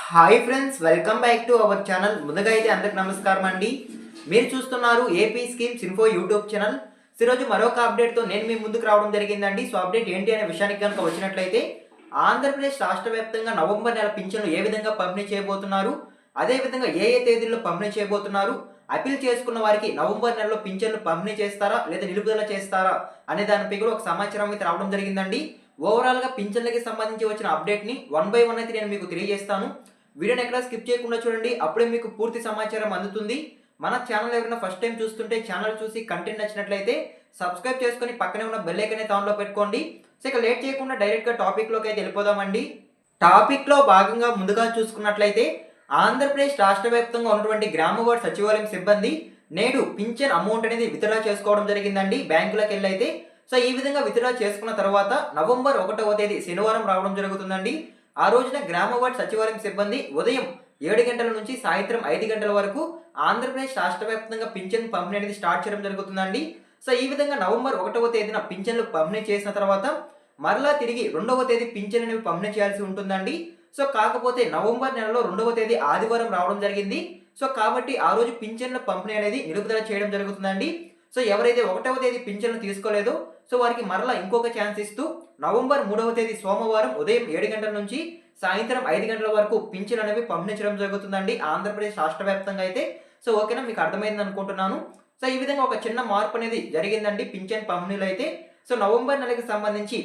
Hi friends, welcome back to our channel. ముందుగా అయితే అందరికి నమస్కారం అండి. మీరు చూస్తున్నారు AP schemes info YouTube channel. ఈరోజు మరొక అప్డేట్తో నేను మీ ముందుకు రావడం జరిగిందండి. సో అప్డేట్ ఏంటి అనే విషయానికి కనుక వచ్చినట్లయితే, ఆంధ్రప్రదేశ్ రాష్ట్ర వ్యాప్తంగా నవంబర్ నెల పింఛన్లు ఏ విధంగా పంపిణీ చేయబోతున్నారు, అదేవిధంగా ఏ ఏ తేదీల్లో పంపిణీ చేయబోతున్నారు, అప్పీల్ చేసుకున్న వారికి నవంబర్ నెలలో పింఛన్లు పంపిణీ చేస్తారా లేదా నిలుపుదల చేస్తారా అనే దానిపై కూడా ఒక సమాచారం అయితే రావడం జరిగిందండి. ఓవరాల్గా పింఛన్లకి సంబంధించి వచ్చిన అప్డేట్ని వన్ బై వన్ అయితే నేను మీకు తెలియజేస్తాను. వీడియోని ఎక్కడ స్కిప్ చేయకుండా చూడండి, అప్పుడే మీకు పూర్తి సమాచారం అందుతుంది. మన ఛానల్ ఎవరైనా ఫస్ట్ టైం చూస్తుంటే ఛానల్ చూసి కంటెంట్ నచ్చినట్లయితే సబ్స్క్రైబ్ చేసుకొని పక్కనే ఉన్న బెల్ ఐకాన్ అయితే ఆన్లో పెట్టుకోండి. సో ఇక లేట్ చేయకుండా డైరెక్ట్గా టాపిక్లోకి అయితే వెళ్ళిపోదామండి. టాపిక్లో భాగంగా ముందుగా చూసుకున్నట్లయితే, ఆంధ్రప్రదేశ్ రాష్ట్ర వ్యాప్తంగా ఉన్నటువంటి గ్రామ వార్డు సచివాలయం సిబ్బంది నేడు పింఛన్ అమౌంట్ అనేది విత్డ్రా చేసుకోవడం జరిగిందండి బ్యాంకులకు వెళ్ళి అయితే. సో ఈ విధంగా విత్డ్రా చేసుకున్న తర్వాత నవంబర్ 1వ తేదీ శనివారం రావడం జరుగుతుందండి. ఆ రోజున గ్రామ వార్డు సచివాలయం సిబ్బంది ఉదయం 7 గంటల నుంచి సాయంత్రం 5 గంటల వరకు ఆంధ్రప్రదేశ్ రాష్ట్ర వ్యాప్తంగా పింఛన్ పంపిణీ అనేది స్టార్ట్ చేయడం జరుగుతుందండి. సో ఈ విధంగా నవంబర్ 1వ తేదీన పింఛన్లు పంపిణీ చేసిన తర్వాత మరలా తిరిగి 2వ తేదీ పింఛన్ అనేవి పంపిణీ చేయాల్సి ఉంటుందండి. సో కాకపోతే నవంబర్ నెలలో 2వ తేదీ ఆదివారం రావడం జరిగింది. సో కాబట్టి ఆ రోజు పింఛన్ల పంపిణీ అనేది నిలుపుదల చేయడం జరుగుతుందండి. సో ఎవరైతే 1వ తేదీ పింఛన్లు తీసుకోలేదో సో వారికి మరలా ఇంకొక ఛాన్స్ ఇస్తూ నవంబర్ 3వ తేదీ సోమవారం ఉదయం 7 గంటల నుంచి సాయంత్రం 5 గంటల వరకు పింఛన్ అనేవి పంపించడం జరుగుతుందండి ఆంధ్రప్రదేశ్ రాష్ట్ర వ్యాప్తంగా అయితే. సో ఓకేనా, మీకు అర్థమైంది అనుకుంటున్నాను. సో ఈ విధంగా ఒక చిన్న మార్పు అనేది జరిగిందండి పింఛన్ పంపిణీలో అయితే. సో నవంబర్ నెలకి సంబంధించి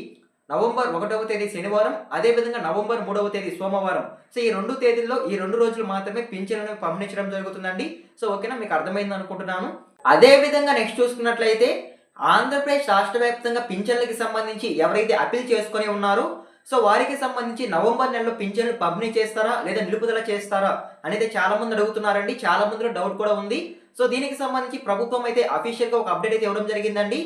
నవంబర్ 1వ తేదీ శనివారం, అదేవిధంగా నవంబర్ 3వ తేదీ సోమవారం, సో ఈ 2 తేదీల్లో ఈ 2 రోజులు మాత్రమే పింఛన్ అనేవి పంపించడం జరుగుతుందండి. సో ఓకేనా, మీకు అర్థమైంది అనుకుంటున్నాను. అదే విధంగా నెక్స్ట్ చూసుకున్నట్లయితే, ఆంధ్రప్రదేశ్ రాష్ట్ర వ్యాప్తంగా పింఛన్లకి సంబంధించి ఎవరైతే అప్పీల్ చేసుకొని ఉన్నారో సో వారికి సంబంధించి నవంబర్ నెలలో పింఛన్లు పంపిణీ చేస్తారా లేదా నిలుపుదల చేస్తారా అనేది చాలా మంది అడుగుతున్నారండి. చాలా మందిలో డౌట్ కూడా ఉంది. సో దీనికి సంబంధించి ప్రభుత్వం అయితే అఫీషియల్గా ఒక అప్డేట్ అయితే ఇవ్వడం జరిగిందండి.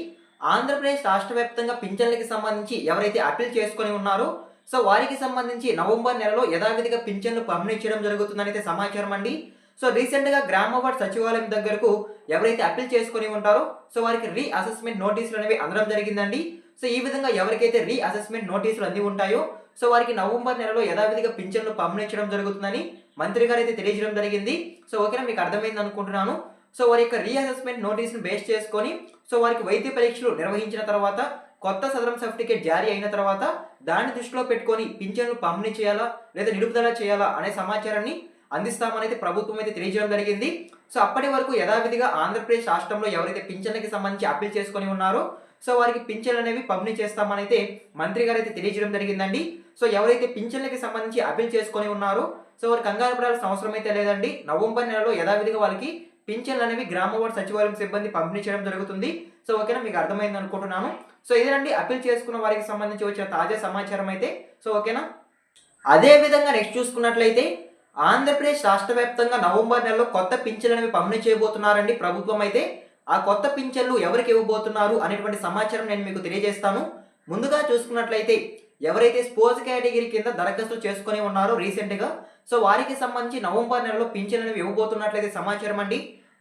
ఆంధ్రప్రదేశ్ రాష్ట్ర వ్యాప్తంగా పింఛన్లకి సంబంధించి ఎవరైతే అప్పీల్ చేసుకొని ఉన్నారో సో వారికి సంబంధించి నవంబర్ నెలలో యథావిధిగా పింఛన్లు పంపిణీ చేయడం జరుగుతుందని అయితే సమాచారం అండి. సో రీసెంట్గా గ్రామ వార్డు సచివాలయం దగ్గరకు ఎవరైతే అప్పీల్ చేసుకొని ఉంటారో సో వారికి రీ అసెస్మెంట్ నోటీసులు అనేవి అందడం జరిగిందండి. సో ఈ విధంగా ఎవరికైతే రీ అసెస్మెంట్ నోటీసులు అంది ఉంటాయో సో వారికి నవంబర్ నెలలో యథావిధిగా పింఛన్లు పంపించడం జరుగుతుందని మంత్రి గారు అయితే తెలియజేయడం జరిగింది. సో ఓకేనా, మీకు అర్థమైంది అనుకుంటున్నాను. సో వారి యొక్క రీ అసెస్మెంట్ నోటీసును బేస్ చేసుకొని సో వారికి వైద్య పరీక్షలు నిర్వహించిన తర్వాత కొత్త సదరం సర్టిఫికేట్ జారీ అయిన తర్వాత దాన్ని దృష్టిలో పెట్టుకొని పింఛన్లు పంపిణీ చేయాలా లేదా నిలుపుదల చేయాలా అనే సమాచారాన్ని అందిస్తామని ప్రభుత్వం అయితే తెలియజేయడం జరిగింది. సో అప్పటి వరకు యథావిధిగా ఆంధ్రప్రదేశ్ రాష్ట్రంలో ఎవరైతే పింఛన్లకి సంబంధించి అప్పీల్ చేసుకొని ఉన్నారో సో వారికి పింఛన్లు అనేవి పంపిణీ చేస్తామని అయితే మంత్రి గారు అయితే తెలియజేయడం జరిగిందండి. సో ఎవరైతే పింఛన్లకి సంబంధించి అప్పీల్ చేసుకొని ఉన్నారో సో వారికి కంగారు పడాల్సిన అవసరం అయితే లేదండి. నవంబర్ నెలలో యథావిధిగా వాళ్ళకి పింఛన్లు అనేవి గ్రామ వార్డు సచివాలయం సిబ్బంది పంపిణీ చేయడం జరుగుతుంది. సో ఓకేనా, మీకు అర్థమైంది అనుకుంటున్నాను. సో ఇదేనండి అప్పీల్ చేసుకున్న వారికి సంబంధించి వచ్చిన తాజా సమాచారం అయితే. సో ఓకేనా, అదే విధంగా నెక్స్ట్ చూసుకున్నట్లయితే, ఆంధ్రప్రదేశ్ రాష్ట్ర వ్యాప్తంగా నవంబర్ నెలలో కొత్త పింఛన్లు అనేవి పంపిణీ చేయబోతున్నారండి ప్రభుత్వం అయితే. ఆ కొత్త పింఛన్లు ఎవరికి ఇవ్వబోతున్నారు అనేటువంటి సమాచారం నేను మీకు తెలియజేస్తాను. ముందుగా చూసుకున్నట్లయితే, ఎవరైతే స్పోర్ట్స్ కేటగిరీ కింద దరఖాస్తు చేసుకొని ఉన్నారో రీసెంట్గా సో వారికి సంబంధించి నవంబర్ నెలలో పింఛన్లు అనేవి ఇవ్వబోతున్నట్లయితే సమాచారం అండి.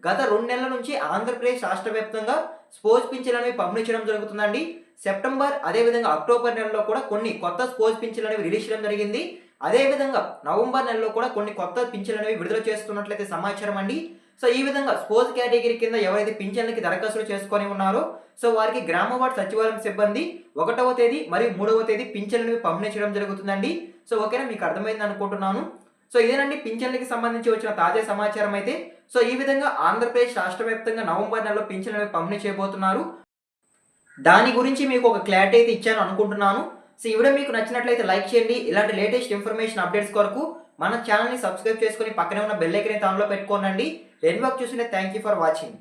గత 2 నెలల నుంచి ఆంధ్రప్రదేశ్ రాష్ట్ర వ్యాప్తంగా స్పోర్ట్స్ పింఛన్లు అనేవి పంపిణీ చేయడం జరుగుతుందండి. సెప్టెంబర్ అదేవిధంగా అక్టోబర్ నెలలో కూడా కొన్ని కొత్త స్పోర్ట్స్ పింఛన్లు అనేవి రిలీజ్ చేయడం జరిగింది. అదేవిధంగా నవంబర్ నెలలో కూడా కొన్ని కొత్త పింఛన్లు అనేవి విడుదల చేస్తున్నట్లయితే సమాచారం అండి. సో ఈ విధంగా స్పోర్ట్స్ కేటగిరీ కింద ఎవరైతే పింఛన్లకి దరఖాస్తులు చేసుకొని ఉన్నారో సో వారికి గ్రామ వార్డు సచివాలయం సిబ్బంది 1వ తేదీ మరియు 3వ తేదీ పింఛన్లు పంపిణీ చేయడం జరుగుతుందండి. సో ఓకేనా, మీకు అర్థమైంది అనుకుంటున్నాను. సో ఇదేనండి పింఛన్లకి సంబంధించి వచ్చిన తాజా సమాచారం అయితే. సో ఈ విధంగా ఆంధ్రప్రదేశ్ రాష్ట్ర వ్యాప్తంగా నవంబర్ నెలలో పింఛన్లు పంపిణీ చేయబోతున్నారు. దాని గురించి మీకు ఒక క్లారిటీ అయితే ఇచ్చాను అనుకుంటున్నాను. సో ఈ వీడియో మీకు నచ్చినట్లయితే లైక్ చేయండి. ఇలాంటి లేటెస్ట్ ఇన్ఫర్మేషన్ అప్డేట్స్ కొరకు మన ఛానల్ని సబ్స్క్రైబ్ చేసుకొని పక్కనే ఉన్న బెల్ ఐకాన్ ఆన్లో పెట్టుకోనండి. ఎండ్ వరకు చూస్తుంటే థ్యాంక్ యూ ఫర్ వాచింగ్.